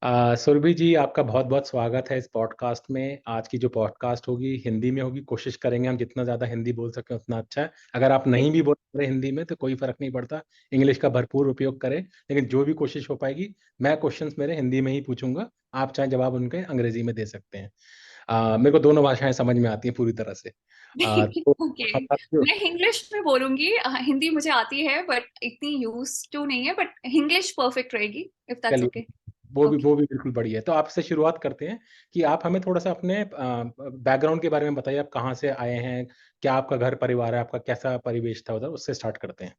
सुरभि जी, आपका बहुत-बहुत स्वागत है इस पॉडकास्ट में। आज की जो पॉडकास्ट होगी हिंदी में होगी, कोशिश करेंगे हम जितना ज़्यादा हिंदी बोल सकें उतना अच्छा है। अगर आप नहीं भी बोल रहे हिंदी में तो कोई फ़र्क नहीं पड़ता, इंग्लिश का भरपूर उपयोग करें। लेकिन जो भी कोशिश हो पाएगी, मैं क्वेश्चंस मेरे हिंदी में ही पूछूँगा, आप चाहे जवाब उनके अंग्रेज़ी में दे सकते हैं। मेरे को दोनों भाषाएँ समझ में आती हैं पूरी तरह से। तो ओके। हमारा जो मैं इंग्लिश में बोलूंगी। हिंदी मुझे आती है बट इतनी यूज टू नहीं है, बट इंग्लिश परफेक्ट रहेगी इफ दैट्स चलिए, ओके। ओके। वो भी बिल्कुल बढ़िया है। तो आपसे शुरुआत करते हैं कि आप हमें थोड़ा-सा अपने बैकग्राउंड के बारे में बताइए, आप कहाँ से आए हैं? क्या आपका घर परिवार है? आपका कैसा परिवेश था उधर? उससे स्टार्ट करते हैं।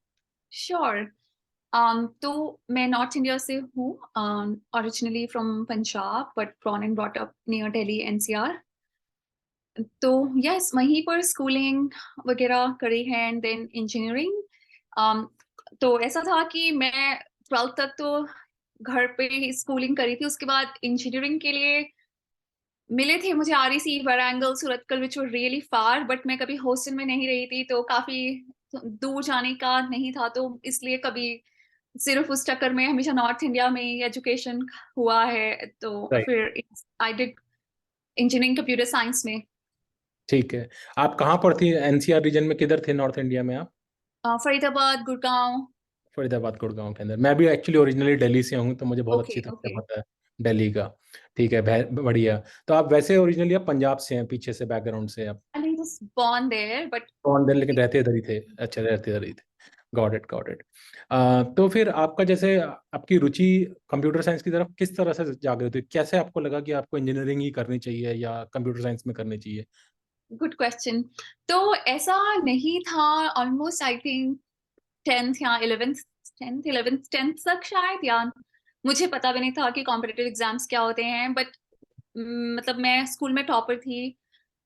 श्योर। तो मैं नॉर्थ इंडिया से हूँ, originally from Punjab but born and brought up near Delhi NCR. तो यस, वहीं पर स्कूलिंग वगैरह करी है एंड देन इंजीनियरिंग। तो ऐसा था कि मैं 12th तक तो घर पे ही स्कूलिंग करी थी। उसके बाद इंजीनियरिंग के लिए मिले थे मुझे REC, Warangal, Surathkal, which were really far, but मैं कभी हॉस्टल में नहीं रही थी तो काफी दूर जाने का नहीं था, तो इसलिए कभी सिर्फ उस चक्कर में हमेशा नॉर्थ इंडिया में ही एजुकेशन हुआ है। तो राइट, फिर I did engineering computer science में। ठीक है। आप कहाँ पर थी? एनसीआर रीजन में किधर थे नॉर्थ इंडिया में आप? फरीदाबाद, गुड़गांव। फरीदाबाद, गुड़गाँव के अंदर। मैं भी एक्चुअली ओरिजिनली दिल्ली से हूँ, तो मुझे बहुत ओके अच्छी तरह से ओके। पता है दिल्ली का। ठीक है, बढ़िया। तो आप वैसे ओरिजिनली आप पंजाब से हैं, पीछे से बैकग्राउंड से आप। I mean just born there but. On there, लेकिन रहते इधर ही थे। अच्छा, रहते इधर ही थे। Got it, got it. तो फिर आपका जैसे आपकी रुचि कंप्यूटर साइंस की तरफ किस तरह से जागृत हुई? कैसे आपको लगा कि आपको इंजीनियरिंग ही करनी चाहिए या कंप्यूटर साइंस में करनी चाहिए? Good question. तो ऐसा नहीं था। ऑलमोस्ट आई थिंक 10th या 11th, 10th 11th 10th तक शायद, या मुझे पता भी नहीं था कि कॉम्पिटिटिव एग्जाम्स क्या होते हैं, बट मतलब मैं स्कूल में टॉपर थी।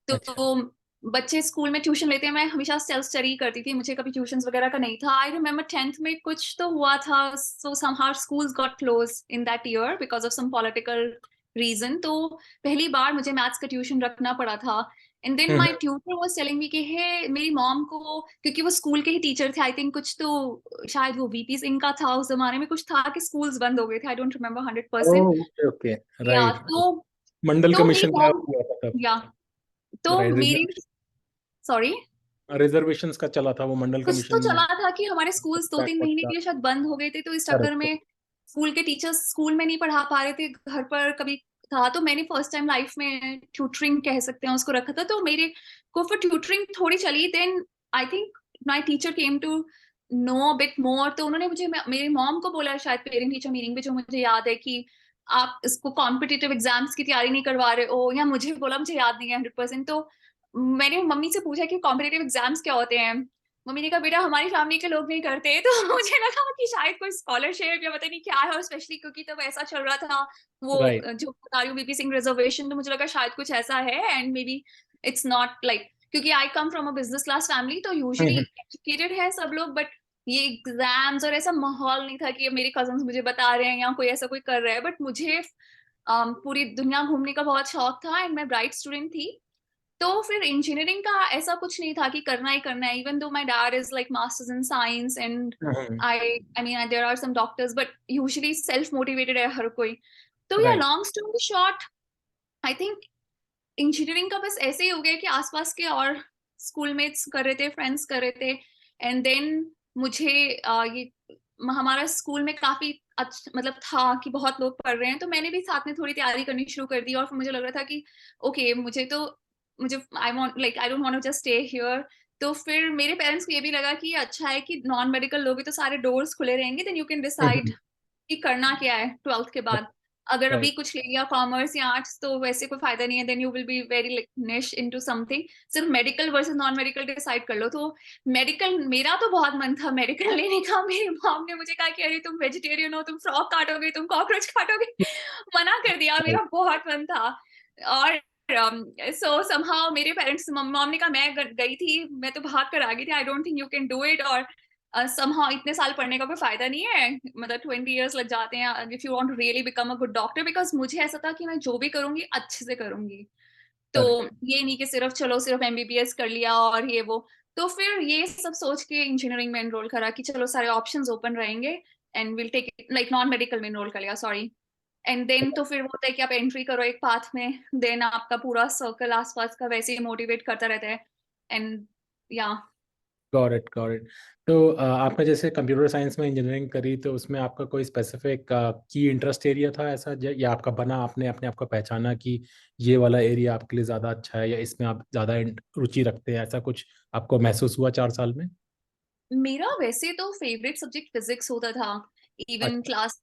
अच्छा। तो बच्चे स्कूल में ट्यूशन लेते हैं, मैं हमेशा सेल्फ स्टडी करती थी, मुझे कभी ट्यूशंस वगैरह का नहीं था। आई रिमेम्बर 10th में कुछ तो हुआ था, so somehow schools got closed in that year because of some political reason. तो पहली बार मुझे मैथ्स का ट्यूशन रखना पड़ा था। And then hmm, my tutor was telling me कि हे, मेरी मॉम को, क्योंकि वो स्कूल के ही टीचर थे, आई थिंक कुछ तो शायद वो वीपी सिंह का था उस जमाने में, कुछ था कि स्कूल्स बंद हो गए थे, I don't remember 100%। Oh, okay, okay. या राइट, तो मंडल तो मेरी कमीशन का मॉम, हुआ था तब। या तो राइट, मेरी, सॉरी, रिजर्वेशंस का चला था वो मंडल कुछ तो कमीशन। चला था कि हमारे स्कूल्स दो तीन बैकवर्ड महीने क्लास। के लिए शायद बंद हो गए थे, तो इस चक्कर करेक्ट। में स्कूल के टीचर्स स्कूल में नहीं पढ़ा पा रहे थे, घर पर कभी था। तो मैंने फर्स्ट टाइम लाइफ में ट्यूटरिंग कह सकते हैं उसको रखा था, तो मेरे को फिर ट्यूटरिंग थोड़ी चली। Then I think my teacher came to know bit more, तो उन्होंने मुझे, मेरी मॉम को बोला शायद पेरेंट टीचर मीटिंग पे, जो मुझे याद है, कि आप इसको कॉम्पिटिटिव एग्जाम्स की तैयारी नहीं करवा रहे हो, या मुझे बोला, मुझे याद नहीं है 100%। तो मैंने मम्मी से पूछा कि कॉम्पिटिटिव एग्जाम्स क्या होते हैं। मम्मी ने कहा बेटा हमारी फैमिली के लोग नहीं करते। तो मुझे लगा कि शायद कोई स्कॉलरशिप या पता नहीं क्या है, और स्पेशली क्योंकि तब ऐसा चल रहा था वो राइट। जो बता रही हूँ बीपी सिंह रिजर्वेशन, तो मुझे लगा शायद कुछ ऐसा है, and may be it's not like, क्योंकि I come from a business class family, तो यूजुअली एजुकेटेड है सब लोग, बट ये एग्जाम्स और ऐसा माहौल नहीं था कि मेरे कजन्स मुझे बता रहे हैं या कोई ऐसा कोई कर रहा है। बट मुझे पूरी दुनिया घूमने का बहुत शौक था, एंड मैं ब्राइट स्टूडेंट थी। तो फिर इंजीनियरिंग का ऐसा कुछ नहीं था कि करना ही करना है, even though my dad is like masters in science, and I mean there are some doctors, but usually self motivated है हर कोई। तो या right. Long story short, I think engineering का बस ऐसे ही हो गया कि आसपास के और स्कूलमेट्स कर रहे थे, फ्रेंड्स कर रहे थे, एंड देन मुझे ये हमारा स्कूल में काफी मतलब था कि बहुत लोग पढ़ रहे हैं, तो मैंने भी साथ में थोड़ी तैयारी करनी शुरू कर दी। और फिर मुझे लग रहा था कि ओके, मुझे I want, like I don't want to just stay here. तो फिर मेरे पेरेंट्स को ये भी लगा कि अच्छा है कि नॉन मेडिकल लोगे तो सारे डोर्स खुले रहेंगे, देन यू कैन डिसाइड कि करना क्या है 12th के बाद। अगर अभी राइट। कुछ ले लिया कॉमर्स या आर्ट्स तो वैसे कोई फायदा नहीं है, then you will be very like niche into something. सिर्फ medical versus non medical decide कर लो। तो मेडिकल, मेरा तो बहुत मन था मेडिकल लेने का। मेरी मॉम ने मुझे कहा कि अरे तुम वेजिटेरियन हो, तुम फ्रॉक काटोगे, तुम कॉकरोच काटोगे। मना कर दिया, मेरा बहुत मन था। और सो समहाउ मेरे पेरेंट्स, मॉम ने कहा, मैं गई थी, मैं तो भाग कर आ गई थी, I don't think you can do it. और समहाउ इतने साल पढ़ने का कोई फायदा नहीं है, मतलब 20 years लग जाते हैं if you want to really become a good doctor. Because मुझे ऐसा था कि मैं जो भी करूंगी अच्छे से करूंगी, तो करेक्ट। ये नहीं कि सिर्फ चलो सिर्फ एमबीबीएस कर लिया और ये वो। तो फिर ये सब सोच के इंजीनियरिंग में एनरोल करा कि चलो सारे ऑप्शंस ओपन रहेंगे, and will take it, like non medical में एनरोल कर लिया, सॉरी। एंड देन तो फिर वो होता है कि आप एंट्री करो एक पाथ में, देन आपका पूरा सर्कल आसपास का वैसे ही मोटिवेट करता रहता है। एंड या गॉट इट, गॉट इट। तो आपने जैसे कंप्यूटर साइंस में इंजीनियरिंग करी, तो उसमें आपका कोई स्पेसिफिक की इंटरेस्ट एरिया था ऐसा, या आपका बना, आपने अपने आप को पहचाना कि ये वाला एरिया आपके लिए ज़्यादा अच्छा है, या इसमें आप ज़्यादा रुचि रखते हैं, ऐसा कुछ आपको महसूस हुआ 4 साल में? मेरा वैसे तो फेवरेट सब्जेक्ट फिजिक्स होता था, इवन अच्छा। क्लास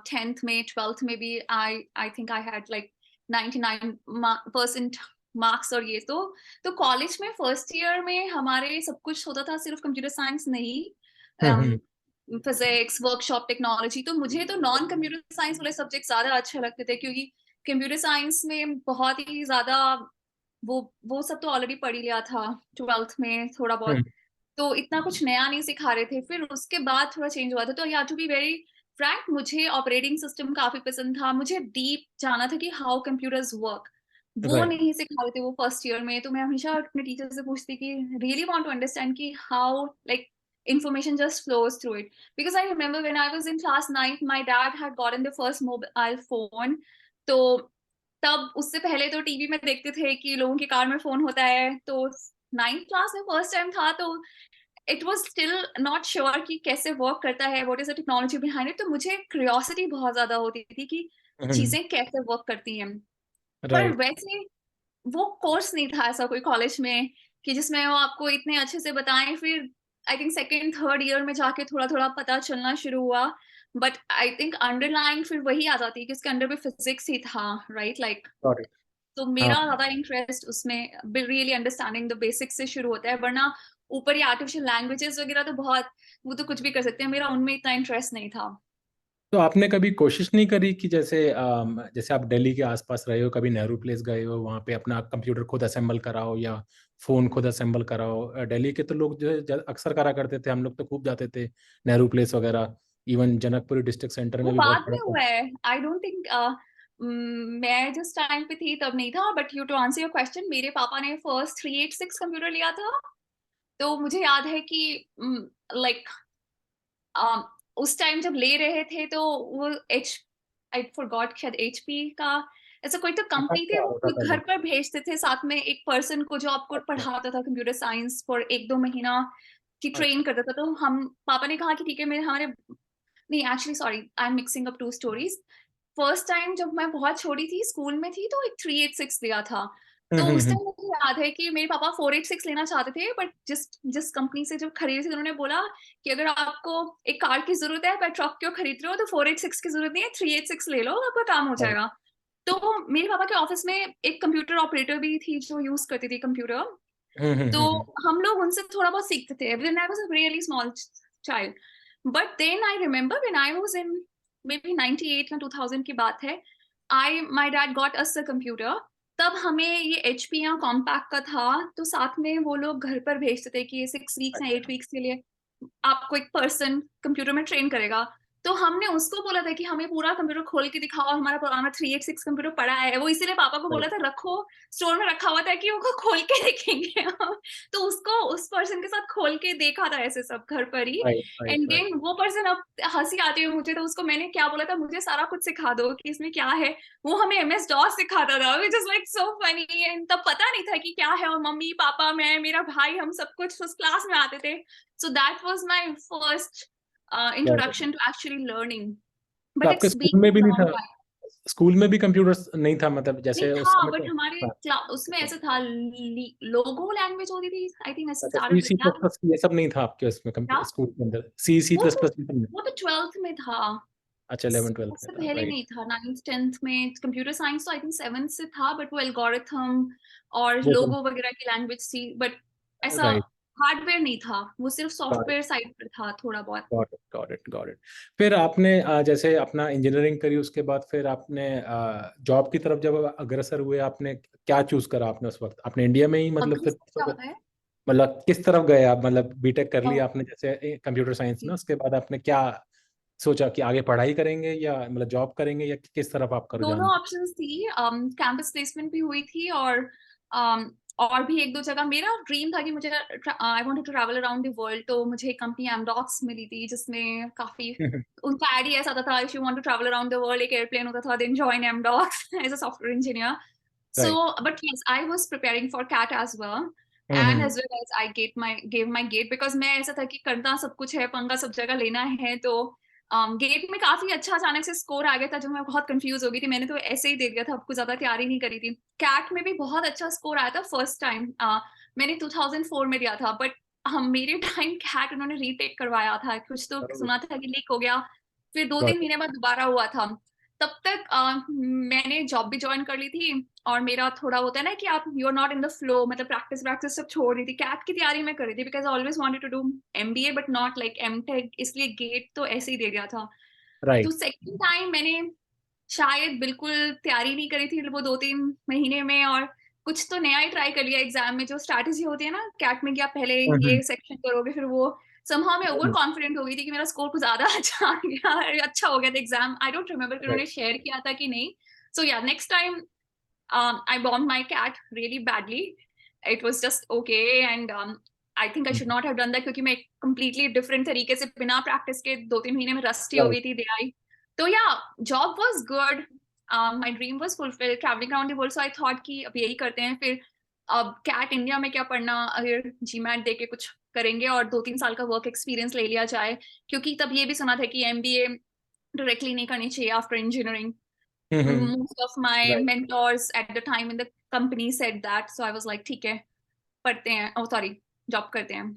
10th में 12th में भी। I think I had like 99% marks. और ये तो कॉलेज में फर्स्ट ईयर में हमारे सब कुछ होता था, सिर्फ कंप्यूटर साइंस नहीं, हम्म। Physics, workshop, technology. तो मुझे तो नॉन कंप्यूटर साइंस वाले सब्जेक्ट ज्यादा अच्छे लगते थे, क्योंकि कंप्यूटर साइंस में बहुत ही ज्यादा वो सब तो ऑलरेडी पढ़ ही लिया था 12th में थोड़ा बहुत। हम्म। तो इतना कुछ नया नहीं सिखा रहे थे। फिर उसके बाद थोड़ा चेंज हुआ था। तो या टू बी वेरी फ्रैंक, मुझे ऑपरेटिंग सिस्टम काफी पसंद था, मुझे डीप जाना था कि हाउ कंप्यूटर्स वर्क। वो राइट। नहीं सिखा रहे थे वो फर्स्ट ईयर में। तो मैं हमेशा अपने टीचर से पूछती कि रियली वांट टू अंडरस्टैंड कि how like information just flows through it. Because I remember when I was in class 9th, my dad had gotten the first mobile phone. तो तब उससे पहले तो टीवी में देखते थे कि लोगों की कार में फोन होता है। तो 9th क्लास में फर्स्ट टाइम था, तो it was still not sure कि कैसे वर्क करता है, what is the technology behind it. तो मुझे क्यूरियोसिटी बहुत ज्यादा होती थी कि हम्म। चीजें कैसे वर्क करती हैं। पर राइट। वैसे वो कोर्स नहीं था ऐसा कोई कॉलेज में कि जिसमें वो आपको इतने अच्छे से बताएं। फिर I think second third year में जाके थोड़ा थोड़ा पता चलना शुरू हुआ। बट आई थिंक अंडरलाइन फिर वही आ जाती है कि उसके अंदर भी फिजिक्स ही था, राइट लाइक। Got it. तो हाँ। मेरा ज्यादा इंटरेस्ट उसमें रियली अंडरस्टैंडिंग द बेसिक्स से शुरू होता है। वरना ऊपर ये आर्टिफिशियल लैंग्वेजेस वगैरह तो बहुत, वो तो कुछ भी कर सकते हैं, मेरा उनमें इतना इंटरेस्ट नहीं था। तो आपने कभी कोशिश नहीं करी कि जैसे जैसे आप दिल्ली के आसपास रहे हो, कभी नेहरू प्लेस गए हो, वहाँ पे अपना कंप्यूटर खुद असेंबल कराओ या फोन खुद असेंबल कराओ? दिल्ली के तो लोग जो है अक्सर करा करते थे, हम लोग तो खूब जाते थे नेहरू प्लेस वगैरह। इवन जनकपुरी डिस्ट्रिक्ट सेंटर वो में भी बहुत बाद बड़ा में हुआ है, आई डोंट थिंक। मैं जिस टाइम पे थी तब नहीं था। But you to answer your question, मेरे पापा ने फर्स्ट 386 कंप्यूटर लिया था। तो मुझे याद है कि लाइक उस टाइम जब ले रहे थे तो वो एच आई फॉरगॉट, शायद एचपी का ऐसा कोई तो हाँ, कंपनी थी, क्या वो होता खुद पहले। घर पर भेजते थे साथ में एक पर्सन को जो आपको अच्छा। पढ़ाता था कंप्यूटर साइंस फॉर 1-2 महीना की ट्रेन अच्छा। करता था। तो हम पापा ने कहा कि ठीक है, मेरे हमारे नहीं, actually sorry, I am mixing up two stories. First time जब मैं बहुत छोटी थी, स्कूल में थी, तो एक 386 लिया था। तो उस हम्म। टाइम मुझे याद है कि मेरे पापा 486 लेना चाहते थे, बट जिस जिस कंपनी से जब खरीदी थी उन्होंने बोला कि अगर आपको एक कार की जरूरत है पर ट्रक क्यों खरीद रहे हो, तो 486 की जरूरत नहीं है, 386 ले लो, आपका काम हो राइट। जाएगा। तो मेरे पापा के ऑफिस में एक कंप्यूटर ऑपरेटर भी थी जो यूज करती थी कंप्यूटर। तो हम्म। हम लोग उनसे थोड़ा बहुत सीखते थे when I was a really small child. But then I remember when I was in maybe 98 या 2000 की बात है, I my dad got us a computer. तब हमें ये एचपी या कॉम्पैक्ट का था। तो साथ में वो लोग घर पर भेजते थे कि 6 वीक्स या अच्छा। 8 वीक्स के लिए आपको एक पर्सन कंप्यूटर में ट्रेन करेगा। तो हमने उसको बोला था कि हमें पूरा कंप्यूटर खोल के दिखाओ, हमारा पुराना 386 कंप्यूटर पड़ा है। वो इसीलिए पापा को बोला राइट। था रखो, स्टोर में रखा हुआ था कि वो खोल के देखेंगे हम। तो उसको उस पर्सन के साथ खोल के देखा था ऐसे सब घर पर ही। Right. Right. And right. Then वो पर्सन, अब हंसी आती है मुझे, तो उसको मैंने क्या बोला था, मुझे सारा कुछ सिखा दो कि इसमें क्या है। वो हमें एमएस डॉस सिखाता था, which is like so funny. And तब पता नहीं था कि क्या है, और मम्मी पापा मैं मेरा भाई हम सब कुछ उस क्लास में आते थे। So that was my first introduction to actually learning. तो But आपके it's स्कूल been में भी a नहीं long था? time. स्कूल में भी कंप्यूटर नहीं था, मतलब नहीं जैसे था, उस समय बट तो हमारे हाँ। उसमें ऐसा था, लोगो लैंग्वेज होती थी, आई थिंक ऐसे अच्छा, start C C with plus plus ये सब नहीं था आपके उसमें क्या। स्कूल के अंदर? सी सी वो प्लस तो प्लस नहीं? वो तो 12th में था। अच्छा, 11 12 में उससे था, पहले राइट। नहीं था, 9th 10th में कंप्यूटर साइंस तो आई थिंक 7th से था। बट वो एल्गोरिथम और वो तो लोगो वगैरह की लैंग्वेज थी। बट ऐसा राइट। हार्डवेयर नहीं था, वो सिर्फ गॉट इट, सॉफ्टवेयर साइड पर था थोड़ा बहुत। Got it, got it, got it. फिर आपने जैसे अपना इंजीनियरिंग करी, उसके बाद फिर आपने जॉब की तरफ जब अग्रसर हुए, आपने क्या चूज करा? आपने उस वक्त आपने इंडिया में ही मतलब अग्री फिर क्या होता है? मतलब किस तरफ गए आप? मतलब बीटेक कर लिया ओह, आपने जैसे कंप्यूटर साइंस में, जी। उसके बाद आपने क्या सोचा कि आगे पढ़ाई करेंगे या मतलब जॉब करेंगे, या किस तरफ आपका दोनों रुझान था? ऑप्शंस थी। कैंपस प्लेसमेंट भी हुई थी और और भी एक दो जगह मेरा ड्रीम था कि मुझे I wanted to travel around the world, तो मुझे एक कंपनी एमडॉक्स मिली थी जिसमें काफी उनका एड ही ऐसा था, if you want to travel around the world, एक एयरप्लेन होता था, then join Amdocs as a software engineer. So, right. but yes, I was preparing for CAT as well, and as well as I gave my gate because मैं ऐसा था कि करना सब कुछ है, पंगा सब जगह लेना है, तो गेट में काफी अच्छा अचानक से स्कोर आ गया था जो मैं बहुत कंफ्यूज हो गई थी. मैंने तो ऐसे ही दे दिया था, कुछ ज्यादा तैयारी नहीं करी थी. कैट में भी बहुत अच्छा स्कोर आया था फर्स्ट टाइम. मैंने 2004 में दिया था, बट हम मेरे टाइम कैट उन्होंने रीटेक करवाया था, कुछ तो सुना था कि लीक हो गया, फिर 2-3 महीने बाद दोबारा हुआ था. तब तक मैंने जॉब भी ज्वाइन कर ली थी, और मेरा थोड़ा होता है ना कि आप you are not in the flow, मतलब प्रैक्टिस प्रैक्टिस सब छोड़ रही थी. कैट की तैयारी मैं कर रही थी because I always wanted to do MBA but not like MTech, इसलिए गेट तो ऐसे ही दे दिया था. तो राइट. सेकंड टाइम मैंने शायद बिल्कुल तैयारी नहीं करी थी वो 2-3 महीने में, और कुछ तो नया ही ट्राई कर लिया एग्जाम में. जो स्ट्रैटेजी होती है ना कैट में कि आप पहले ये सेक्शन करोगे, फिर वो somehow मैं ओवर कॉन्फिडेंट हो गई थी कि मेरा स्कोर कुछ ज्यादा अच्छा आ गया, अच्छा हो गया था एग्जाम. आई डोंट रिमेम्बर कि उन्होंने शेयर किया था कि नहीं. सो या next time I bombed my cat really badly. It was just okay, and I think I should not have done that क्योंकि मैं completely different तरीके से बिना प्रैक्टिस के 2-3 महीने में रस्टी हो गई थी. दे आई. तो या job was good, my dream was fulfilled, travelling around the world. So I thought कि अब यही करते हैं. फिर अब कैट इंडिया में क्या पढ़ना, अगर जीमैट दे के कुछ करेंगे और 2-3 साल का वर्क एक्सपीरियंस ले लिया जाए, क्योंकि तब ये भी सुना था कि एमबीए डायरेक्टली नहीं करनी चाहिए after engineering. Most of my right. mentors at the time in the company said that, so I was like ठीक है, पढ़ते हैं, oh sorry, जॉब करते हैं.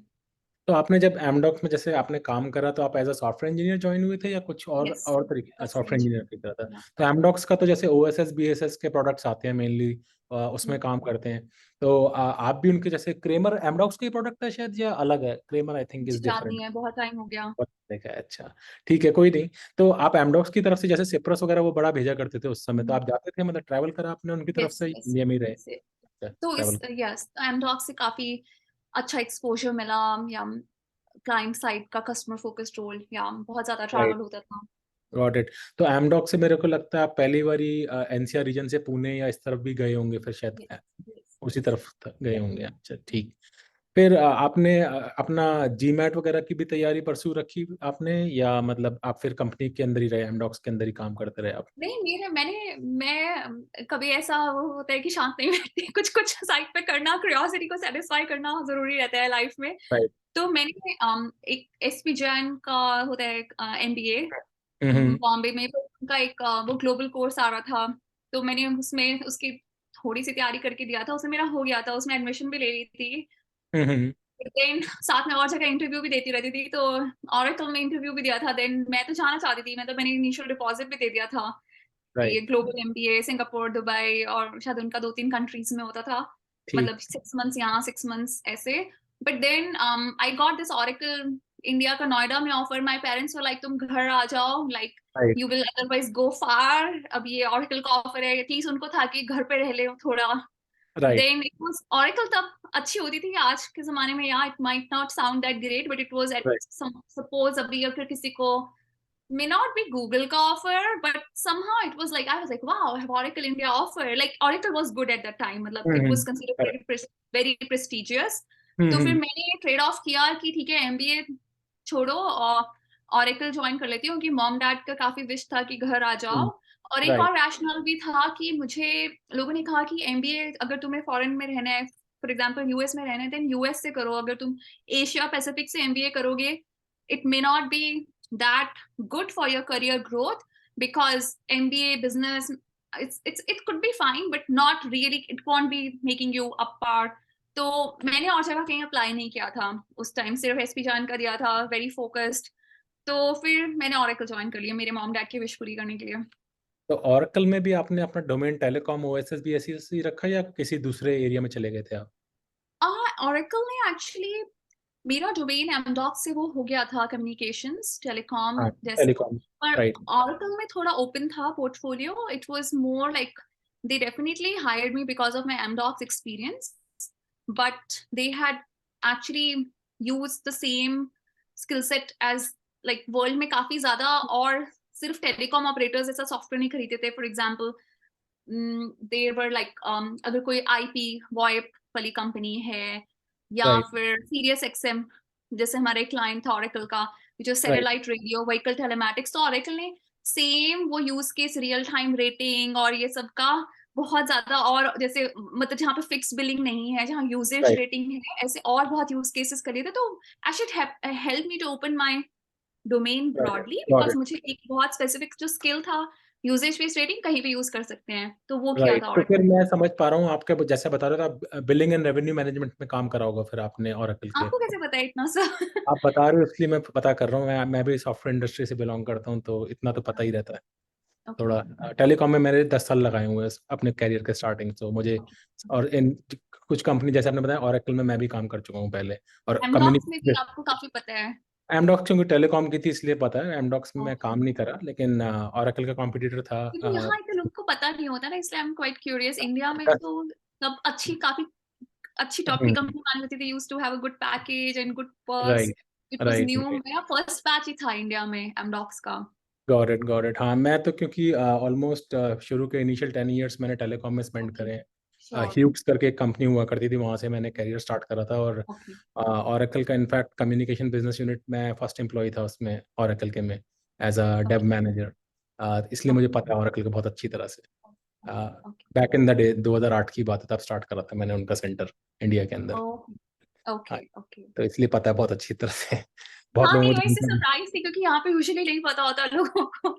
तो आपने जब एमडॉक्स में जैसे आपने काम करा तो आप as a software engineer join हुए थे या कुछ Yes, और तरीके software सॉफ्टवेयर इंजीनियर engineer. की तरह था? Yeah. तो एमडॉक्स का तो जैसे ओएसएस बीएसएस के प्रोडक्ट्स आते हैं मेनली, उसमें काम करते हैं. तो आप भी उनके जैसे क्रेमर एमडॉक्स का ही प्रोडक्ट है शायद या अलग है? क्रेमर आई थिंक मुझे इज याद डिफरेंट. नहीं है, बहुत टाइम हो गया. देखा है. अच्छा, ठीक है, कोई नहीं. तो आप एमडॉक्स की तरफ से जैसे सिप्रस वगैरह वो बड़ा भेजा करते थे उस समय, तो आप जाते थे, मतलब ट्रैवल करा आपने उनकी तरफ Yes, से, yes, इंडिया में ही रहे? से. तो इस ट्रैवल. यस एमडॉक से काफी अच्छा एक्सपोजर मिला, या क्लाइंट साइड का कस्टमर फोकस्ड रोल, या बहुत ज्यादा ट्रैवल होता था. Got it. तो एमडॉक से मेरे को लगता है आप पहली बारी एनसीआर रीजन से पुणे या इस तरफ भी गए होंगे फिर शायद, Yes, yes, उसी yes. तरफ गए होंगे. अच्छा, ठीक. फिर आपने अपना जीमैट वगैरह की भी तैयारी परस्यू रखी आपने, या मतलब आप फिर कंपनी के अंदर ही रहे, एमडॉक्स के अंदर ही काम करते रहे आप? नहीं, मैं कभी ऐसा वो होता है कि शांत नहीं बैठती, कुछ कुछ साइड पे करना, क्यूरियोसिटी को सेटिस्फाई करना जरूरी रहता है लाइफ में. राइट. तो मैंने एक एसपी जैन का होता है एमबीए हम्म. बॉम्बे में, तो उनका एक वो ग्लोबल कोर्स आ रहा था, तो मैंने उसमें उसकी थोड़ी सी तैयारी करके दिया था. उसमें मेरा हो गया था, उसमें एडमिशन भी ले ली थी. हम्म. देन साथ में और जगह इंटरव्यू भी देती रहती थी, तो ऑरेकल में इंटरव्यू भी दिया था. देन मैं तो जाना चाहती थी, मतलब मैंने इनिशियल डिपॉजिट भी दे दिया था. ये right. Global MBA Singapore, Dubai, और शायद उनका 2-3 कंट्रीज में होता था, ठीक. मतलब 6 मंथ्स यहाँ 6 मंथ्स ऐसे. But then I got this Oracle India का नोएडा में offer. My parents were like तुम घर आ जाओ, like right. You will otherwise go far. अब ये ऑरेकल का ऑफर है, एटलीस्ट उनको था कि घर पे रह ले थोड़ा. Right. Then it was Oracle तब अच्छी होती थी, आज के जमाने में या it might not sound that great, but it was at right. Suppose अभी अगर किसी को may not be Google का offer, but somehow it was like I was like, wow, I have Oracle India offer. Like Oracle was good at that time, मतलब it was considered correct. very prestigious. तो फिर मैंने trade off किया कि ठीक है MBA छोड़ो और Oracle ज्वाइन कर लेती हूँ, क्योंकि मॉम डैड का काफी विश था कि घर आ जाओ. और एक राइट. और रैशनल भी था कि मुझे लोगों ने कहा कि एमबीए अगर तुम्हें फॉरेन में रहना है, फॉर एग्जाम्पल यूएस में रहना है, देन यूएस से करो. अगर तुम एशिया पैसिफिक से एमबीए करोगे, it may not be that good for your career growth, because MBA business, it could be fine but not really, it won't be making you up par. तो मैंने और जगह कहीं अप्लाई नहीं किया था उस टाइम, सिर्फ एसपी जान का दिया था, वेरी फोकस्ड. तो फिर मैंने ऑरेकल ज्वाइन कर लिया मेरे मॉम डैड की विश पूरी करने के लिए. तो ऑरेकल में भी आपने अपना डोमेन टेलीकॉम ओएसएस भी ऐसी ऐसी रखा या किसी दूसरे एरिया में चले गए थे आप? ऑरेकल में एक्चुअली मेरा डोमेन एमडॉक से वो हो गया था, कम्युनिकेशंस टेलीकॉम हाँ, जैसे. टेलीकॉम. पर राइट. ऑरेकल में थोड़ा ओपन था portfolio. It was more like they definitely hired me because of my MDocs experience, but they had actually used the same skill set as like world में काफी ज्यादा, और सिर्फ टेलीकॉम ऑपरेटर्स ऐसा software नहीं खरीदते थे. For example they were like अगर कोई IP VoIP वाली कंपनी है, या राइट, फिर सीरियस एक्सएम, जैसे हमारे क्लाइंट था ऑरेकल का, जो राइट, सैटेलाइट रेडियो व्हीकल टेलेमैटिक्स, तो ऑरेकल ने सेम वो use case real time rating और ये सब का बहुत ज्यादा, और जैसे मतलब जहाँ पे फिक्स बिलिंग नहीं है, जहाँ यूजेज राइट, रेटिंग है, ऐसे और बहुत यूज केसेस कर लिए थे। तो I should help me to open my domain right, broadly, got because it. मुझे एक बहुत स्पेसिफिक जो स्किल था, यूजेज बेस्ड रेटिंग कहीं भी यूज कर सकते हैं, तो वो किया राइट, था तो फिर ऑरेकल। मैं समझ पा रहा हूँ आपके जैसे बता रहे थे आप बिलिंग एंड रेवेन्यू मैनेजमेंट में काम करा होगा फिर आपने ओरेकल के। आपको कैसे पता है इतना सा? आप बता रहे हो इसलिए मैं पता कर रहा हूँ, मैं भी सॉफ्टवेयर इंडस्ट्री से बिलोंग करता हूँ तो इतना तो पता ही रहता है। ओके थोड़ा टेलीकॉम में मेरे 10 साल लगाए हुए हैं अपने कैरियर के स्टार्टिंग, तो मुझे ओके। और इन कुछ कंपनी जैसे आपने बताया ओरेकल में मैं भी काम कर चुका हूँ पहले, और एमडॉक्स में भी कम्युनिकेशन। आपको काफी पता है? एमडॉक्स क्योंकि टेलीकॉम की थी इसलिए पता है, एमडॉक्स में मैं ओके। काम नहीं करा, लेकिन ओरेकल का कॉम्पिटिटर था। क्योंकि यहाँ इतने लोगों को पता नहीं होता ना, इसलिए I am quite curious. India में दस तो सब अच्छी, काफी अच्छी टॉप की कंपनी मानी जाती थी, used to have a good package and good perks. Right, it was right, new, मेरा फर्स्ट बैच ही था इंडिया में एमडॉक्स का। Got it, got it. हाँ, मैं तो क्योंकि ऑलमोस्ट शुरू के इनिशियल 10 years मैंने टेलीकॉम में स्पेंड ओके। करे हैं। श्योर। ह्यूक्स करके एक कंपनी हुआ करती थी, वहाँ से मैंने करियर स्टार्ट करा था, और ओके। ओरेकल का इनफैक्ट कम्युनिकेशन बिजनेस यूनिट में फर्स्ट एम्प्लॉय था उसमें, ओरेकल के में, as a dev okay. Manager. इसलिए मुझे पता है ओरेकल का बहुत अच्छी तरह से। Okay. Back in the day 2008 की बात है, तब स्टार्ट करा था मैंने उनका सेंटर इंडिया के अंदर। ओके। हाँ, ओके। ओके। तो इसलिए पता है बहुत अच्छी तरह से। बहुत हाँ, लोग नहीं, मुझे वैसे सरप्राइज थी क्योंकि यहाँ पे यूजुअली नहीं पता होता लोगों को,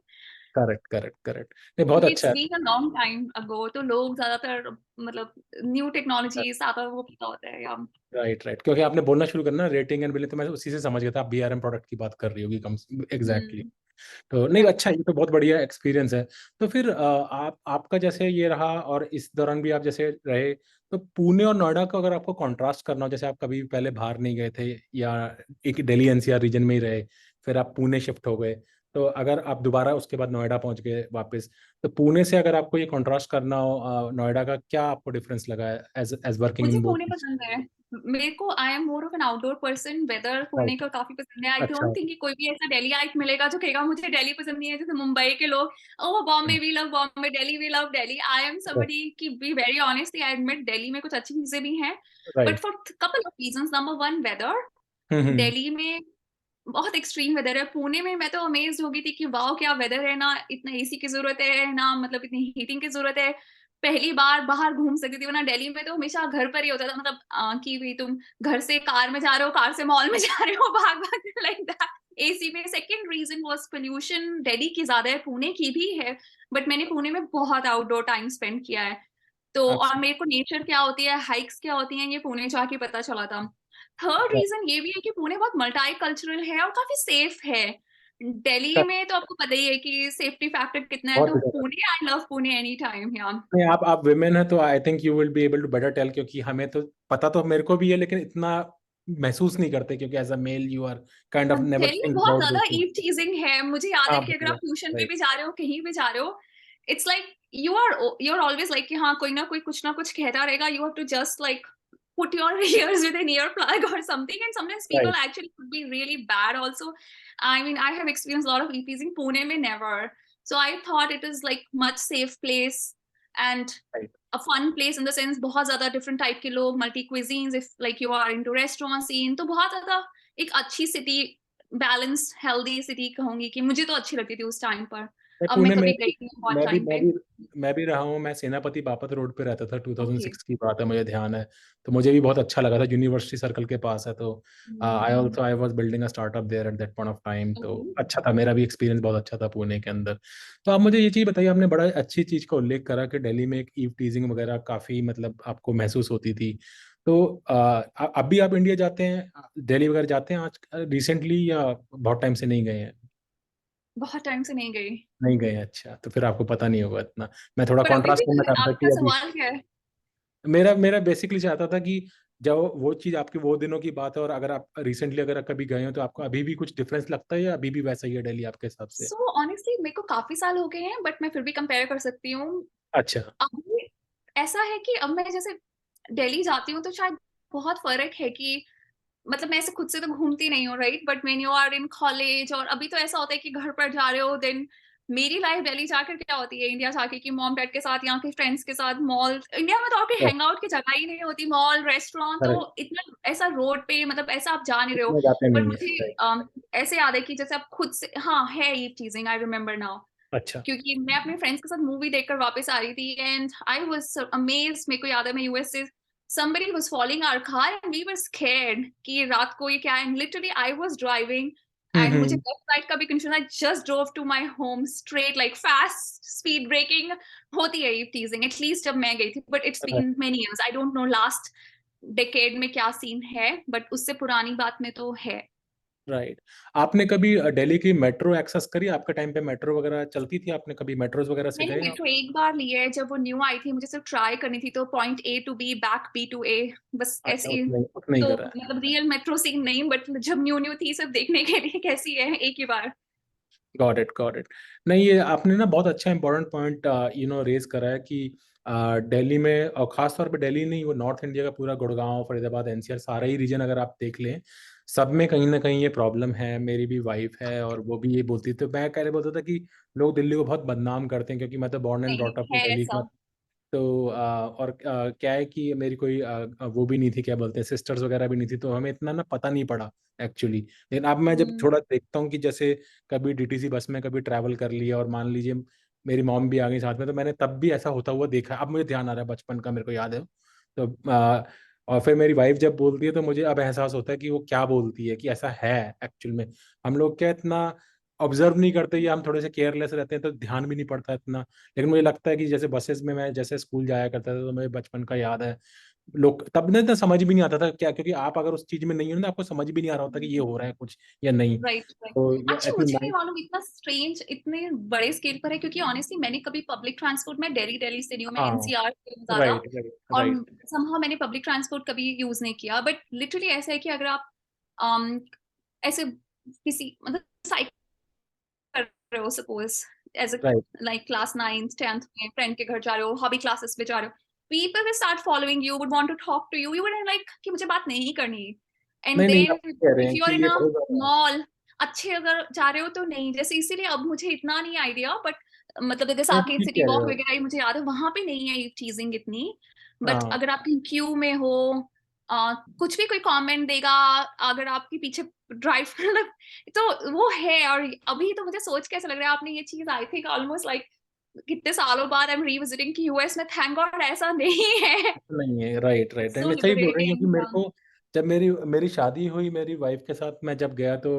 करेक्ट, करेक्ट, करेक्ट, नहीं बहुत क्योंकि इट्स अच्छा been a long time ago, तो लोग ज्यादातर मतलब न्यू है। टेक्नोलॉजी ज्यादा वो पता होता है, या राइट, राइट, क्योंकि आपने बोलना शुरू करना रेटिंग एंड बिलिंग, तो मैं उसी से समझ गया था आप बीआरएम प्रोडक्ट की बात कर रही होगी कम एग्जैक्टली। हम्म। तो नहीं, राइट। अच्छा, ये तो बहुत बढ़िया एक्सपीरियंस है। तो फिर आप आपका जैसे ये रहा, और इस दौरान भी आप जैसे रहे, तो पुणे और नोएडा का अगर आपको कंट्रास्ट करना हो, जैसे आप कभी पहले बाहर नहीं गए थे, या एक दिल्ली एनसीआर रीजन में ही रहे, फिर आप पुणे शिफ्ट हो गए, तो अगर आप दोबारा उसके बाद नोएडा पहुंच गए वापस, तो पुणे से अगर आपको ये कंट्रास्ट करना हो नोएडा का, क्या आपको डिफरेंस लगा है एज एज वर्किंग मुझे इन बोथ? पुणे पसंद है। मेरे को, I am more of an outdoor person, weather Pune right, का काफी पसंद है। आई अच्छा, डोंट थिंक कि कोई भी ऐसा दिल्ली आइट मिलेगा जो कहेगा मुझे दिल्ली पसंद नहीं है, जैसे मुंबई के लोग, oh Bombay we love Bombay, Delhi we love Delhi. I am somebody की be very honestly, I admit Delhi में कुछ अच्छी चीजें भी हैं, but right, for couple of reasons. Number one, weather. Hmm, Delhi में बहुत एक्सट्रीम वेदर है। पुणे में मैं तो अमेज्ड हो गई थी कि वाओ क्या वेदर है ना, इतना एसी की जरूरत है ना, मतलब इतनी हीटिंग की जरूरत है। पहली बार बाहर घूम सकती थी, वरना दिल्ली में तो हमेशा घर पर ही होता था, मतलब कि भी तुम घर से कार में जा रहे हो, कार से मॉल में जा रहे हो, भाग भाग लाइक दैट एसी में। Second reason was pollution, Delhi की ज्यादा है, पुणे की भी है, बट मैंने पुणे में बहुत आउटडोर टाइम स्पेंड किया है। तो और अच्छा, मेरे को नेचर क्या होती है, हाइक्स क्या होती हैं, ये पुणे जाके पता चला था। थर्ड रीजन ये भी है कि पुणे बहुत मल्टी कल्चरल है और काफी सेफ है। दिल्ली में तो आपको पता ही है कि सेफ्टी फैक्टर कितना है, बहुत तो ज्यादा। Pune, I love Pune any time. या नहीं, आप विमेन है तो I think you will be able to better tell, क्योंकि हमें तो पता तो मेरे को भी है, लेकिन इतना महसूस नहीं करते, क्योंकि as a male you are kind of never Delhi में थिंक बहुत अबाउट ज्यादा दिस थिंग। ईव टीजिंग है। मुझे याद है हाँ, कि अगर आप ट्यूशन पे राइट, भी जा रहे हो, कहीं भी जा रहे हो, it's like you are always like कि हाँ कोई ना कुछ कहता रहेगा, you have to just like put your ears with an earplug or something, and sometimes people right, actually could be really bad also. I mean, I have experienced a lot of EPs in Pune mein never. So I thought it is like much safe place and right. a fun place in the sense बहुत ज्यादा different type के लोग, multi cuisines, if like you are into restaurant scene, तो बहुत ज्यादा एक अच्छी city, balanced healthy city कहूंगी कि मुझे तो अच्छी लगती थी उस टाइम पर। मैं अब मैं पुणे में कभी गई नहीं हूँ बहुत मैं भी टाइम मैं पे। भी मैं भी रहा हूँ, मैं सेनापति बापत रोड पे रहता था, ओके। 2006 की बात है, मुझे ध्यान है। तो मुझे भी बहुत अच्छा लगा था, यूनिवर्सिटी सर्कल के पास है, तो I was building a startup there at that point of time, तो ओके। अच्छा था, मेरा भी एक्सपीरियंस बहुत अच्छा था पुणे के अंदर। तो आप मुझे ये चीज़ बताइए, आपने बड़ा अच्छी चीज़ का उल्लेख करा कि दिल्ली में एक ईव टीजिंग वगैरह काफ़ी मतलब आपको महसूस होती थी। तो अब भी आप इंडिया जाते हैं, दिल्ली वगैरह जाते हैं आज रिसेंटली, या बहुत टाइम से नहीं गए हैं? बहुत टाइम से नहीं गई। नहीं गए हैं, अच्छा, तो फिर आपको पता नहीं होगा इतना। मैं थोड़ा पर अभी कॉन्ट्रास्ट भी करना चाहता था आपका कि अभी सवाल क्या है? मेरा मेरा बेसिकली चाहता था कि जब वो चीज़ आपके वो दिनों की बात है, और अगर आप रिसेंटली अगर आप कभी गए हो, तो आपको अभी भी कुछ डिफरेंस लगता है, या अभी भी वैसा ही है दिल्ली आपके हिसाब से? सो ऑनेस्टली मेरे को काफी साल हो गए हैं, बट मैं फिर भी कंपेयर कर सकती हूँ। अच्छा, अभी ऐसा है कि अब मैं जैसे दिल्ली जाती हूँ तो शायद बहुत फर्क है कि मतलब मैं ऐसे खुद से तो घूमती नहीं हूँ, right, but when you are in college, और अभी तो ऐसा होता है कि घर पर जा रहे हो, देन मेरी लाइफ दिल्ली जाकर क्या होती है, इंडिया जाके कि मॉम डैड के साथ, यहाँ के फ्रेंड्स के साथ मॉल, इंडिया में तो आपके हैंग आउट की जगह ही नहीं होती, मॉल रेस्टोरेंट तो करेक्ट, इतना ऐसा रोड पे, मतलब ऐसा आप जा नहीं रहे हो। इतने जाते बट नहीं है, मुझे राइट। ऐसे याद है कि जैसे आप खुद से, हाँ है ये चीजिंग, आई रिमेम्बर नाउ, अच्छा। क्योंकि मैं अपने फ्रेंड्स के साथ मूवी देखकर वापस आ रही थी एंड आई वाज अमेज्ड। मेरे को याद है मैं यूएस से, somebody was following our car and we were scared कि रात को ये क्या है, and literally I was driving and मुझे हम्म। लेफ्ट राइट का भी confusion, I just drove to my home straight like fast speed braking। होती है ये teasing at least जब मैं गई थी, but it's been many years, I don't know last decade में क्या सीन है, but उससे पुरानी बात में तो है। राइट। आपने कभी दिल्ली की मेट्रो एक्सेस करी? आपके टाइम पे मेट्रो वगैरह चलती थी? आपने कभी मेट्रोज वगैरह से मैंने गए आप? मेट्रो एक बार ली है जब वो न्यू आई थी, मुझे सिर्फ ट्राई करनी थी, तो point A to B back B to A, बस अच्छा, ऐसे ही। उतना ही तो करा है। मतलब रियल मेट्रो सीन नहीं, बट जब न्यू न्यू थी सिर्फ देखने के लिए कैसी है एक ही बार। Got it, got it. नहीं, ये आपने ना बहुत अच्छा इंपॉर्टेंट पॉइंट रेज करा है कि दिल्ली में, और खास तौर पे दिल्ली नहीं, वो नॉर्थ इंडिया का पूरा गुड़गांव, फरीदाबाद, एनसीआर, सारा ही रीजन अगर आप देख लें, सब में कहीं ना कहीं ये प्रॉब्लम है। मेरी भी वाइफ है और वो भी ये बोलती थी, तो मैं पहले बोलता था कि लोग दिल्ली को बहुत बदनाम करते हैं, क्योंकि मैं तो बॉर्न एंड नहीं ब्रॉट अप हूँ है दिल्ली का। ऐसा। तो और क्या है कि मेरी कोई वो भी नहीं थी, क्या बोलते हैं, सिस्टर्स वगैरह भी नहीं थी, तो हमें इतना ना पता नहीं पड़ा एक्चुअली। लेकिन अब मैं जब हम्म। थोड़ा देखता हूँ कि जैसे कभी डीटीसी बस में कभी ट्रैवल कर लिया, और मान लीजिए मेरी मॉम भी आ गई साथ में, तो मैंने तब भी ऐसा होता हुआ देखा है। अब मुझे ध्यान आ रहा है, बचपन का मेरे को याद है। तो और फिर मेरी वाइफ जब बोलती है तो मुझे अब एहसास होता है कि वो क्या बोलती है, कि ऐसा है एक्चुअल में। हम लोग क्या इतना ऑब्जर्व नहीं करते, या हम थोड़े से केयरलेस रहते हैं, तो ध्यान भी नहीं पड़ता इतना। लेकिन मुझे लगता है कि जैसे बसेस में मैं जैसे स्कूल जाया करता था, तो मुझे बचपन का याद है, लोग तब ना इतना समझ भी नहीं आता था क्या, क्योंकि आप अगर उस चीज में नहीं हो ना, आपको समझ भी नहीं आ रहा होता कि ये हो रहा है कुछ या नहीं। Right right. तो अच्छा इतनी मुझे नहीं नाइट। मालूम इतना स्ट्रेंज इतने बड़े स्केल पर है, क्योंकि ऑनेस्टली मैंने कभी पब्लिक ट्रांसपोर्ट में दिल्ली दिल्ली से नहीं हूँ, मैं हाँ, एनसीआर से हूँ ज्यादा। राइट, राइट, और राइट, somehow मैंने पब्लिक ट्रांसपोर्ट कभी यूज नहीं किया, बट लिटरली ऐसा है कि अगर आप ऐसे किसी मतलब साइकिल कर रहे हो suppose, as a right. Like class 9th 10th में फ्रेंड के घर जा रहे हो, हॉबी क्लासेस पे जा रहे हो, people will start following you, would want to talk to you, you would like कि मुझे बात नहीं करनी। एंड नहीं, नहीं, आप देन कह रहे इफ हैं यू कि आर इन ये अ बहुत ज्यादा है। मॉल, अच्छे अगर जा रहे हो तो नहीं, जैसे इसीलिए अब मुझे इतना नहीं आइडिया, बट मतलब जैसे नहीं, आर्केड ठीक सिटी कह रहे वॉक हो। वगैरह ही मुझे याद है, वहां पे नहीं है ये चीजिंग इतनी। बट हाँ, अगर आप कहीं क्यू में हो, कुछ भी कोई कमेंट देगा, अगर आपके पीछे ड्राइव मतलब, तो वो है। और अभी तो मुझे सोच के ऐसा लग रहा है, आपने ये चीज आई थिंक ऑलमोस्ट लाइक कितने सालों बाद आई एम रिविजिटिंग कि यूएस में थैंक गॉड ऐसा नहीं है। नहीं है, राइट, राइट, सो नहीं, सही बोल रहे हैं, क्योंकि मेरे लिबरेटिंग। को जब मेरी मेरी शादी हुई मेरी वाइफ के साथ, मैं जब गया तो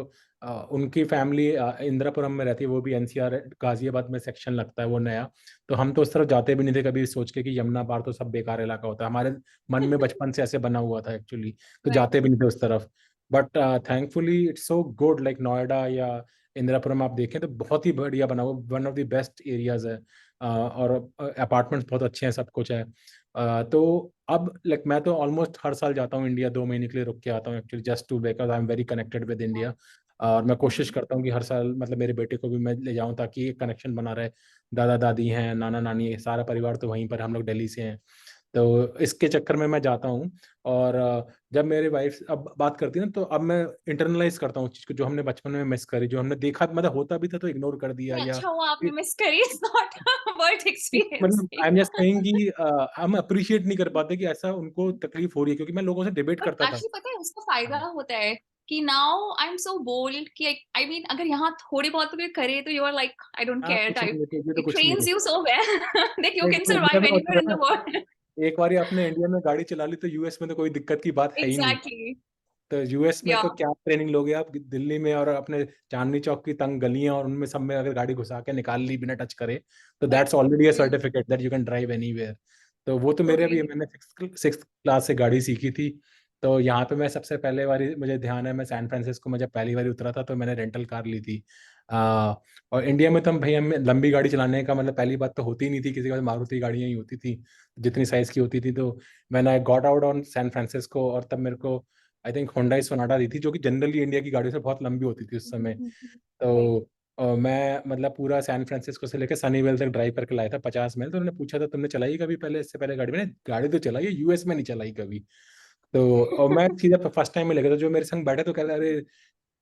उनकी फैमिली इंदिरापुरम में रहती है, वो भी एनसीआर गाजियाबाद में सेक्शन लगता है वो नया। तो हम तो उस तरफ जाते भी नहीं थे कभी, सोच के कि यमुना पार तो सब बेकार इलाका होता है, हमारे मन में बचपन से ऐसे बना हुआ था एक्चुअली। तो राइट। जाते भी नहीं थे उस तरफ। But thankfully it's so good, like Noida या इंदिरापुरम आप देखें तो बहुत ही बढ़िया बना हुआ, one of the best areas है। और अपार्टमेंट्स बहुत अच्छे हैं, सब कुछ है। तो अब लाइक मैं तो ऑलमोस्ट हर साल जाता हूँ इंडिया, 2 महीने के लिए रुक के आता हूँ actually, just to, because I am very connected with India. और मैं कोशिश करता हूँ कि हर साल मतलब मेरे बेटे को भी मैं ले जाऊँ, ताकि एक कनेक्शन बना रहे। दादा दादी हैं, नाना नानी है, सारा परिवार तो वहीं पर, हम लोग दिल्ली से हैं। तो इसके चक्कर में मैं जाता हूँ। और जब मेरी वाइफ अब बात करती है ना, तो अब मैं इंटरनलाइज करता हूँ उस चीज़ को, जो हमने बचपन में मिस करी, जो हमने देखा, मतलब होता भी था तो इग्नोर कर दिया, नहीं, या अच्छा हुआ आपने मिस करी, इट्स नॉट वर्थ मतलब I am experiencing. Just saying कि हम अप्रिशिएट नहीं कर पाते कि ऐसा उनको तकलीफ हो रही है, क्योंकि मैं लोगों से डिबेट बट करता था। एक्चुअली पता है उसका फायदा हाँ, होता है कि now I am so bold कि आई मीन अगर यहाँ थोड़ी बहुत भी करे तो you are like I don't हाँ, केयर कुछ नहीं टाइप। है, ये तो इट कुछ नहीं ट्रेन्स है। You so well that you नहीं, कैन तो इंडिया सर्वाइव में होता एनीवेयर है इन द ना, वर्ल्ड। एक बार आपने इंडिया में गाड़ी चला ली तो यूएस में तो कोई दिक्कत की बात है ही नहीं। एग्जैक्टली। तो यूएस में या तो क्या ट्रेनिंग लोगे आप, दिल्ली में और अपने चांदनी चौक की तंग गलियां, और उनमें सब में अगर गाड़ी घुसा के निकाल ली बिना टच करे, तो that's already a certificate that you can drive anywhere. तो वो तो मेरे अभी, टोटली। मैंने सिक्स क्लास से गाड़ी सीखी थी। तो यहाँ पे मैं सबसे पहले बारी, मुझे ध्यान है, मैं सैन फ्रांसिस्को में जब पहली बारी उतरा था, तो मैंने रेंटल कार ली थी। और इंडिया में तो हम, भाई, हम लंबी गाड़ी चलाने का मतलब पहली बात तो होती ही नहीं थी, किसी के पास मारुति गाड़ियाँ ही होती थी जितनी साइज की होती थी। तो मैंने I got out on San Francisco, और तब मेरे को आई थिंक होंडा सोनाटा दी थी, जो कि जनरली इंडिया की गाड़ियों से बहुत लंबी होती थी उस समय। राइट। तो मैं मतलब पूरा सैन फ्रांसिस्को से लेकर सनीवेल तक ड्राइव करके लाया था, 50 मील। तो उन्होंने पूछा था तुमने चलाई कभी पहले, इससे पहले गाड़ी? मैंने गाड़ी तो चलाई है, यूएस में नहीं चलाई कभी। तो और मैं सीधा फर्स्ट टाइम में लगा था, जो मेरे संग बैठे तो कह रहे, अरे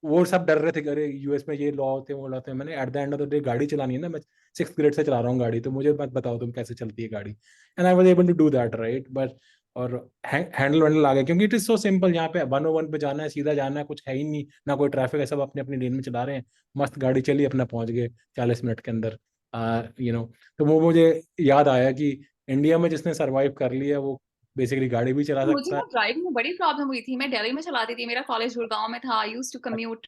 वो सब डर रहे थे कि अरे यूएस में ये लॉ होते हैं वो लॉ होते हैं। मैंने at the end of the day गाड़ी चलानी है ना, मैं 6th ग्रेड से चला रहा हूँ गाड़ी, तो मुझे मत बताओ तुम कैसे चलती है गाड़ी। And I was able to do that right. But और हैंडल वैंडल आ गया, क्योंकि इट इज सो सिंपल। यहाँ पे 101 पे जाना है, सीधा जाना है, कुछ है ही नहीं, ना कोई ट्रैफिक है, सब अपने अपनी लेन में चला रहे हैं, मस्त गाड़ी चली, अपना पहुंच गए 40 मिनट के अंदर। तो वो मुझे याद आया कि इंडिया में जिसने सरवाइव कर लिया वो बेसिकली गाड़ी भी चला मुझे सकता है। ना ड्राइविंग में बड़ी प्रॉब्लम हुई थी। मैं दिल्ली में चलाती थी, मेरा कॉलेज गुड़गांव में था, I used to commute.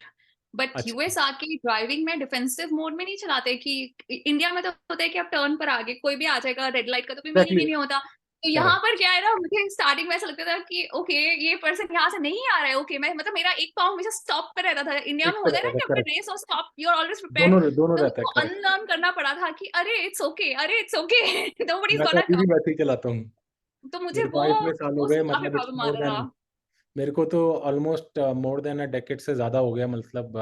But अच्छा यूएस आके ड्राइविंग में डिफेंसिव मोड में नहीं चलाते कि इंडिया में तो होता है कि आप टर्न पर आगे कोई भी आ जाएगा, रेड लाइट का तो कोई मीनिंग एग्जैक्टली ही नहीं होता। तो यहाँ करेक्ट। पर क्या है ना, मुझे स्टार्टिंग में ऐसा लगता था कि ओके ये पर्सन यहाँ से नहीं आ रहा है, ओके मैं मतलब मेरा एक पाँव हमेशा स्टॉप पे रहता था। इंडिया एक में पे होता है ना कि आपका करेक्ट, रेस और stop, you are always prepared. दोनों दोनों तो रहता है मुझको करेक्ट। अनलर्न करना पड़ा था कि अरे इट्स ओके, अरे इट्स ओके, नोबडी इज मैं तो गोना अभी भी कम। वैसे ही चलाता हूँ। तो मुझे मेरे को आज इतने साल हो वो गए, काफी मतलब इट्स प्रॉब्लम मोर आता था। देन, मेरे को तो almost more than a decade से ज़्यादा हो गया, मतलब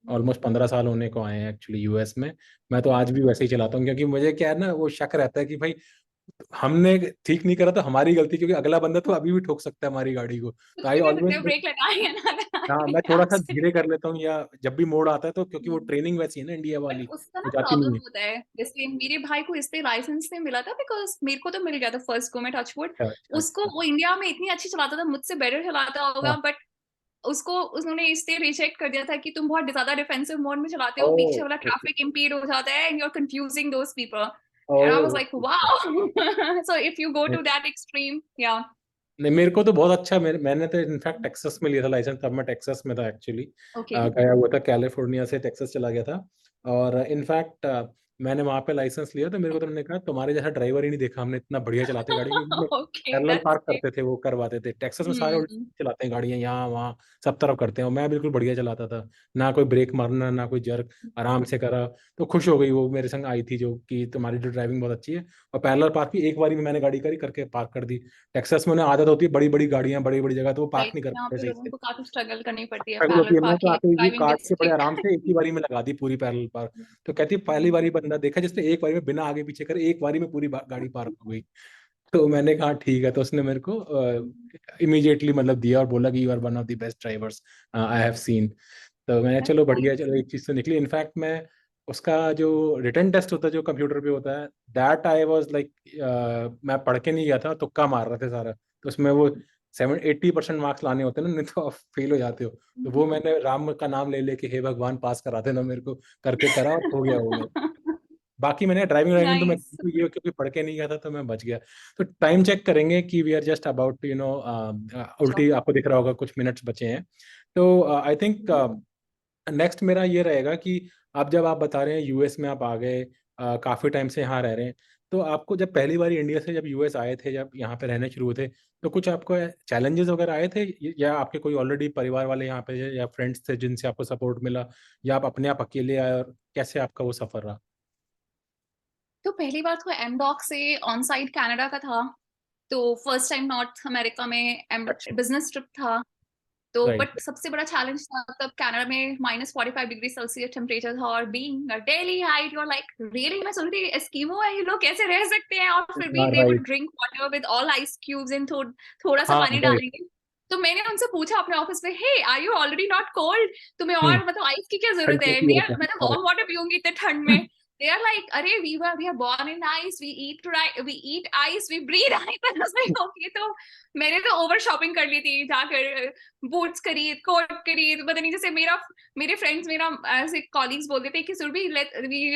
ऑलमोस्ट 15 साल होने को आए हैं एक्चुअली यूएस में। मैं तो आज भी वैसे ही चलाता हूँ, क्योंकि मुझे क्या है ना, वो शक रहता है कि भाई हमने ठीक नहीं करा तो हमारी गलती, क्योंकि अगला बंदा तो अभी भी ठोक सकता है हमारी गाड़ी को। तो कुछ आई भी कर सकते ऑलवेज, हो, ब्रेक लगाए या ना हाँ लगाए मैं थोड़ा सा आपसे। धीरे कर लेता हूँ, या जब भी मोड़ आता है तो, क्योंकि वो ट्रेनिंग वैसी है ना इंडिया बट वाली, उसका ना वो जाती प्रॉब्लम नहीं होता है, जैसे मेरे भाई को इसलिए लाइसेंस नहीं मिला था बिकॉज मेरे को तो मिल गया था फर्स्ट गो में, टचवुड। है। अच्छा उसको अच्छा। वो इंडिया में इतनी अच्छी चलाता था, मुझसे बेटर चलाता होगा, हाँ। बट उसको उन्होंने इसलिए रिजेक्ट कर दिया था कि तुम बहुत ज्यादा डिफेंसिव मोड में चलाते हो, ओह पीछे वाला ओके। ट्रैफिक इंपीड हो जाता है and you are confusing those people. And I was oh like wow, so if you go to that extreme, या नहीं, मेरे को तो बहुत अच्छा, मैंने तो इनफैक्ट टेक्सास में लिया था लाइसेंस, तब मैं टेक्सास में था एक्चुअली। ओके। गया हुआ था, कैलिफोर्निया से टेक्सास चला गया था। और इनफैक्ट मैंने वहाँ पे लाइसेंस लिया तो मेरे को तो उन्होंने कहा तुम्हारे जैसा ड्राइवर ही नहीं देखा हमने, इतना बढ़िया चलाते गाड़ी, क्योंकि ओके, पैरेलल दैट्स पार्क करते थे, वो करवाते थे। टेक्सास में सारे उल्टे हम्म। चलाते हैं गाड़ियाँ, यहाँ वहाँ सब तरफ करते हैं, और मैं बिल्कुल बढ़िया चलाता था, ना कोई ब्रेक मारना ना कोई जर्क, आराम से करा। तो खुश हो गई वो मेरे संग आई थी जो, कि तुम्हारी जो ड्राइविंग बहुत अच्छी है। और पैरेलल पार्क भी एक बारी में मैंने गाड़ी करी करके पार्क कर दी। टेक्सास में उन्हें आदत होती है, बड़ी बड़ी गाड़ियां बड़ी बड़ी जगह, तो वो पार्क राइट, नहीं कर यहाँ पाते पे सही लोगों से। को काफी स्ट्रगल करनी पड़ती है स्ट्रगल होती पैरेलल है, मैं तो पार्किंग, आके यूं ड्राइविंग काट के बड़े डिस्ट्रिक्ट। आराम से एक ही बारी में लगा दी पूरी पैरेलल पार्क। तो कहती है पहली बारी बंदा देखा जिसने एक बारी में बिना आगे पीछे करे एक बारी में पूरी गाड़ी पार्क हो गई। तो मैंने कहा ठीक है, तो उसने मेरे को इमीडिएटली मतलब दिया और बोला कि you are one of the best drivers I have seen. तो मैंने चलो बढ़िया, चलो एक चीज तो निकली। इनफैक्ट मैं उसका जो रिटर्न टेस्ट होता है जो कंप्यूटर पे होता है, दैट आई वाज लाइक, मैं पढ़ के नहीं गया था, तुक्का मार रहे थे सारा। तो उसमें वो 70-80% मार्क्स लाने होते हैं ना, नहीं तो आप फेल हो जाते हो। तो वो मैंने राम का नाम ले लेके हे भगवान पास करा देना मेरे को, करके करा और हो गया हो गया। बाकी मैंने ड्राइविंग ड्राइविंग तो मैं, नाइस। ये क्योंकि पढ़ के नहीं गया था तो मैं बच गया। तो टाइम चेक करेंगे कि वी आर जस्ट अबाउट उल्टी, आपको दिख रहा होगा कुछ मिनट्स बचे हैं। तो आई थिंक नेक्स्ट मेरा ये रहेगा कि अब जब आप बता रहे हैं यूएस में आप आ गए, काफी टाइम से यहाँ रह रहे हैं, तो आपको जब पहली बार इंडिया से जब यूएस आए थे, जब यहाँ पे रहने शुरू हुए थे, तो कुछ आपको चैलेंजेस वगैरह आए थे, या आपके कोई ऑलरेडी परिवार वाले यहाँ पे या फ्रेंड्स थे जिनसे आपको सपोर्ट मिला, या आप अपने आप अकेले आए, और कैसे आपका वो सफर रहा? तो पहली बार तो एमडॉक से ऑन साइट कनाडा का था। तो फर्स्ट टाइम नॉर्थ अमेरिका में अच्छा बिजनेस ट्रिप था। तो राइट। बट सबसे बड़ा चैलेंज था तब कनाडा में -45 डिग्री सेल्सियस टेम्परेचर था, और being daily height you are like really, मैं सोच रही थी एस्किमो है ये लोग, कैसे रह सकते हैं, और फिर भी हाँ they would write. Drink water with all ice cubes and थोड़ा सा हाँ पानी राइट। डालेंगे। तो मैंने उनसे पूछा अपने ऑफिस में, hey are you already not cold, तुम्हें हम्म। और मतलब आइस की क्या ठंड जरूरत है, कैसी नियर होता मतलब है? वार्म वाटर पीऊंगी इतने ठंड में। They are like, अरे we are born in ice, we eat ice, we breathe ice। I was like, okay, तो मैंने तो ओवर शॉपिंग कर ली थी जाकर, बूट्स खरीद, कोट खरीद, पता नहीं, जैसे मेरे फ्रेंड्स, मेरा ऐसे कॉलीग्स बोलते थे कि Surabhi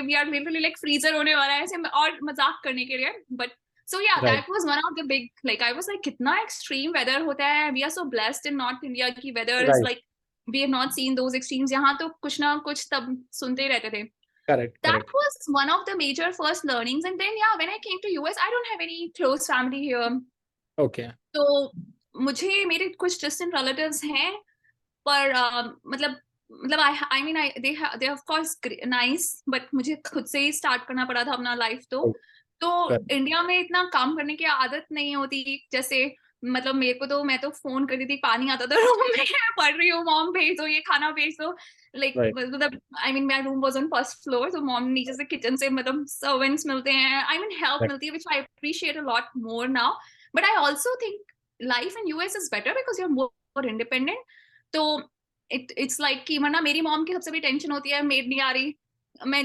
we are literally like freezer होने वाला है, ऐसे और मजाक करने के लिए। But so yeah right that was one of the big, like I was like कितना एक्सट्रीम वेदर होता है, we are so blessed in north India की weather is right. Like we have not seen those extremes. यहाँ तो कुछ ना कुछ तब सुनते ही रहते थे। Correct That correct. was one of the major first learnings. And then yeah, when I came to US, I don't have any close family here. Okay. तो मुझे मेरे कुछ distant relatives हैं, पर मतलब I mean they of course nice, but मुझे खुद से ही start करना पड़ा था अपना life। तो इंडिया में इतना काम करने की आदत नहीं होती, जैसे मतलब मेरे को तो, मैं तो फोन करती थी, पानी आता था रूम में, पढ़ रही हूँ, मॉम भेज दो, ये खाना भेज दो, लाइक राइट मतलब I mean my room was on first floor, तो मॉम नीचे से किचन से मतलब सर्वेंट्स मिलते हैं, आई मीन हेल्प मिलती है, which I appreciate a lot more now. But I also think life in US is better because you are more independent. तो इट्स लाइक कि वरना मेरी मॉम की सबसे बड़ी टेंशन होती है मेड नहीं आ रही, मैं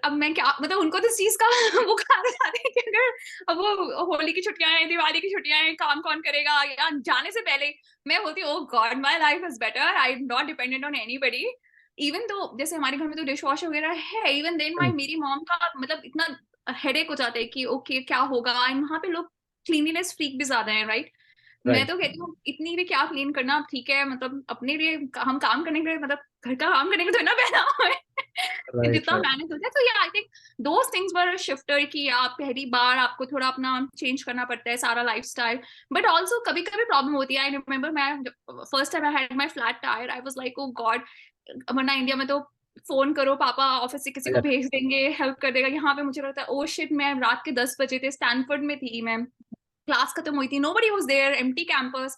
अब मैं क्या मतलब उनको तो इस चीज का बुखार हो जाता है कि अगर अब वो होली की छुट्टियां हैं, दिवाली की छुट्टियां हैं, काम कौन करेगा, या जाने से पहले मैं होती हूँ, oh god my life is better, I am not dependent on anybody. Even तो जैसे हमारे घर में तो डिश वॉश वगैरह है, इवन देन माई मेरी मॉम का मतलब इतना हेडेक हो जाता है कि ओके क्या होगा, एंड वहां पे लोग क्लीनिनेस फ्रीक भी ज्यादा है, राइट? मैं राइट तो कहती हूँ इतनी भी क्या क्लीन करना, ठीक है, मतलब अपने लिए हम काम करने के लिए, मतलब घर का काम करने के लिए तो ना पहना हुआ है राइट जितना राइट मैनेज होता है। तो या I think those things were shifter कि आप पहली बार आपको थोड़ा अपना चेंज करना पड़ता है सारा लाइफस्टाइल। बट ऑल्सो कभी कभी प्रॉब्लम होती है। आई रिमेम्बर मैं first time I had my flat tyre, I was like oh God, वरना इंडिया में तो फोन करो पापा ऑफिस से किसी को भेज देंगे, हेल्प कर देगा। यहाँ पे मुझे लगता है ओ शिट, मैं रात के 10 बजे थे, स्टैनफोर्ड में थी मैं, क्लास खत्म हुई थी, nobody was there, empty campus.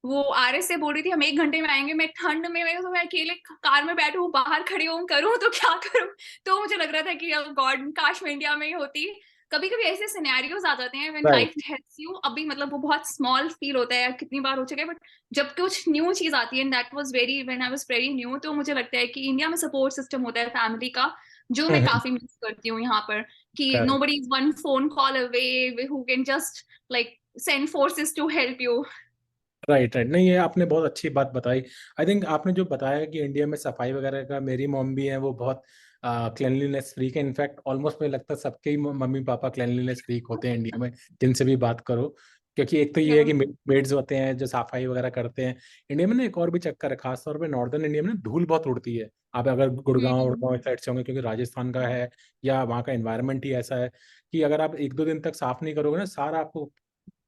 वो आरएस से बोल रही थी हम 1 घंटे में आएंगे, मैं ठंड में, मैं अकेले कार में बैठू, बाहर खड़ी हूँ, करूँ तो क्या करूँ। तो मुझे लग रहा था कि गॉड काश मैं इंडिया में ही होती। कभी कभी ऐसे सिनेरियोज आ जाते हैं when life right helps you. अभी मतलब वो बहुत स्मॉल फील होता है, कितनी बार हो चुका है, बट जब कुछ न्यू चीज आती है, that was very when I was very new, तो मुझे लगता है कि इंडिया में सपोर्ट सिस्टम होता है फैमिली का, जो मैं काफी मिस करती हूँ यहाँ पर, कि nobody is one phone call away who can just like send forces to help you. Right right. नहीं, ये आपने बहुत अच्छी बात बताई। आई थिंक आपने जो बताया कि इंडिया में सफाई वगैरह का, मेरी मॉम भी है वो बहुत क्लेanलीनेस फ्रीक है। इनफैक्ट ऑलमोस्ट मुझे लगता है सबके ही मम्मी पापा क्लेanलीनेस फ्रीक होते हैं इंडिया में, जिनसे भी बात करो। क्योंकि एक तो ये है Yeah. कि मेड्स होते हैं जो सफाई वगैरह करते हैं। इंडिया में ना एक और भी चक्कर है, खासतौर पे नॉर्दर्न इंडिया में ना धूल बहुत उड़ती है। आप अगर गुड़गांव Hmm. उड़गांव साइड से होंगे, क्योंकि राजस्थान का है या वहाँ का एनवायरनमेंट ही ऐसा है कि अगर आप 1-2 दिन तक साफ नहीं करोगे ना, सारा आपको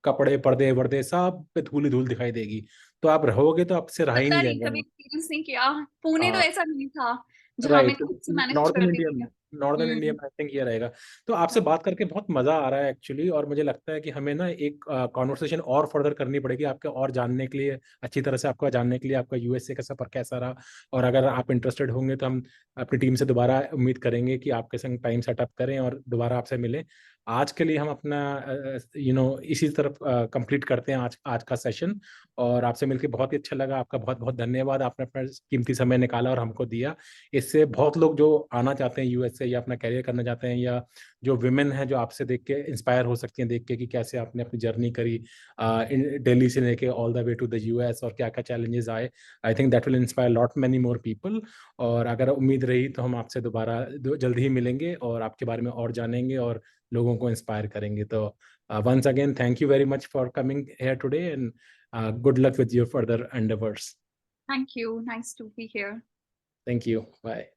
कपड़े पर्दे वर्दे सब पे धूल ही धूल दिखाई देगी। तो आप रहोगे तो आपसे रहा ही पता नहीं नहीं, जाएगा कभी वहाँ। एक्सपीरियंस नहीं किया। पुणे तो हाँ ऐसा नहीं था, जहाँ मैं राइट। खुद से मैनेज नॉर्दर्न करती इंडिया थी। में, नॉर्दर्न इंडिया हम्म। में आई थिंक ये रहेगा। तो आपसे बात करके बहुत मजा आ रहा है एक्चुअली, और मुझे लगता है कि हमें ना एक कॉन्वर्सेशन और फर्दर करनी पड़ेगी आपके और जानने के लिए, अच्छी तरह से आपका जानने के लिए, आपका यूएसए का सफर कैसा रहा। और अगर आप इंटरेस्टेड होंगे तो हम अपनी टीम से दोबारा उम्मीद करेंगे कि आपके संग टाइम सेटअप करें और दोबारा आपसे मिलें। आज के लिए हम अपना इसी तरफ कंप्लीट करते हैं आज आज का सेशन। और आपसे मिलकर बहुत ही अच्छा लगा। आपका बहुत बहुत धन्यवाद, आपने अपना कीमती समय निकाला और हमको दिया। इससे बहुत लोग जो आना चाहते हैं यूएसए या अपना करियर करना चाहते हैं, या जो विमेन हैं जो आपसे देख के इंस्पायर हो सकती हैं, देख के कि कैसे आपने अपनी जर्नी करी दिल्ली से लेके all the way to the US, और क्या क्या चैलेंजेस आए। I think that will inspire lot many more people. और अगर उम्मीद रही तो हम आपसे दोबारा जल्द ही मिलेंगे और आपके बारे में और जानेंगे और लोगों को इंस्पायर करेंगे। तो once again thank you very much for coming here today, and good luck with your further endeavours. Thank you. Nice to be here. Thank you, bye.